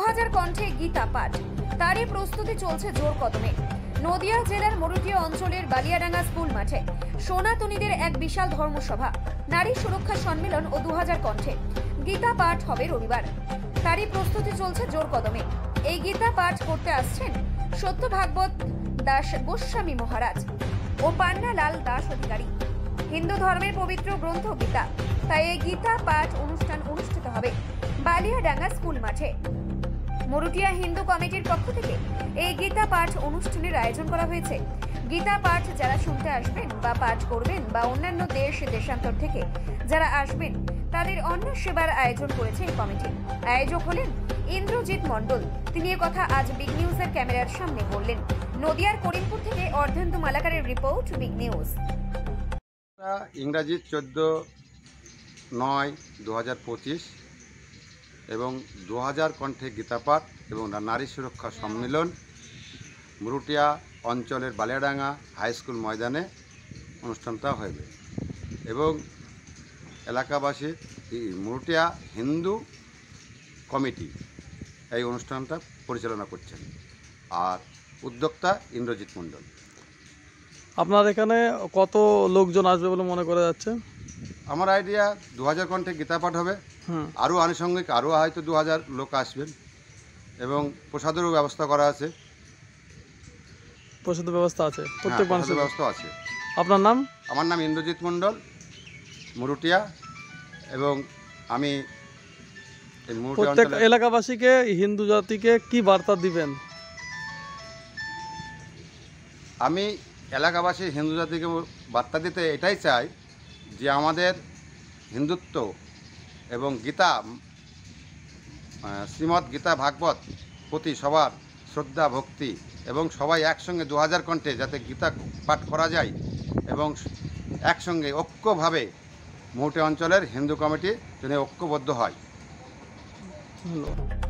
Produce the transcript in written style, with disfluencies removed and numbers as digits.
2000 কণ্ঠে গীতা পাঠ, তারই প্রস্তুতি চলছে জোর কদমে। নদিয়া জেলার মরুটিয়া অঞ্চলের বালিয়াডাঙ্গা স্কুল মাঠে সনাতনীদের এক বিশাল ধর্মসভা, নারী সুরক্ষা সম্মেলন ও 2000 কণ্ঠে গীতা পাঠ হবে রবিবার। তারই প্রস্তুতি চলছে জোর কদমে। এই গীতা পাঠ করতে আসছেন সত্যভাগবত দাস গোস্বামী মহারাজ ও পান্নালাল দাস অধিকারী। হিন্দু ধর্মের পবিত্র গ্রন্থ গীতা, তাই এই গীতা পাঠ অনুষ্ঠান অনুষ্ঠিত হবে বালিয়াডাঙ্গা স্কুল মাঠে। মরুটিয়া হিন্দু কমিটির পক্ষ থেকে এই গীতা পাঠ অনুষ্ঠানের আয়োজন করা হয়েছে। গীতা পাঠ যারা শুনতে আসবেন বা পাঠ করবেন বা অন্যান্য দেশান্তর থেকে যারা আসবেন তাদের অন্ন সেবার আয়োজন করেছে এই কমিটি। আয়োজক হলেন ইন্দ্রজিৎ মণ্ডল। তিনি কথা আজ বিগ নিউজের ক্যামেরার সামনে বললেন। নদিয়ার করিমপুর থেকে অর্ধেন্দু মালাকারের রিপোর্ট, বিগ নিউজ। ইংরাজি 14/9/2025 এবং 2000 কণ্ঠে গীতাপাঠ এবং নারী সুরক্ষা সম্মেলন মরুটিয়া অঞ্চলের বালিয়াডাঙ্গা হাই স্কুল ময়দানে অনুষ্ঠানটা হবে এবং এলাকাবাসী মরুটিয়া হিন্দু কমিটি এই অনুষ্ঠানটা পরিচালনা করছেন, আর উদ্যোক্তা ইন্দ্রজিৎ মণ্ডল। আপনার এখানে কত লোকজন আসবে বলে মনে করা যাচ্ছে? আমার আইডিয়া 2000 কণ্ঠে গীতাপাঠ হবে, আরও আনুষঙ্গিক আরও হয়তো 2000 লোক আসবেন এবং প্রসাদেরও ব্যবস্থা করা আছে। প্রসাদের ব্যবস্থা আছে, প্রত্যেক মানুষের ব্যবস্থা আছে। আপনার নাম? আমার নাম ইন্দ্রজিৎ মণ্ডল, মরুটিয়া, এবং আমি প্রত্যেক এলাকাবাসীকে, হিন্দু জাতিকে কি বার্তা দিবেন? আমি এলাকাবাসী হিন্দু জাতিকে বার্তা দিতে এটাই চাই যে আমাদের হিন্দুত্ব এবং গীতা, শ্রীমদ্ গীতা ভাগবত প্রতি সবার শ্রদ্ধা ভক্তি এবং সবাই একসঙ্গে 2000 কণ্ঠে যাতে গীতা পাঠ করা যায় এবং একসঙ্গে ঐক্যভাবে মরুটিয়া অঞ্চলের হিন্দু কমিটি যেন ঐক্যবদ্ধ হয়। ধন্যবাদ।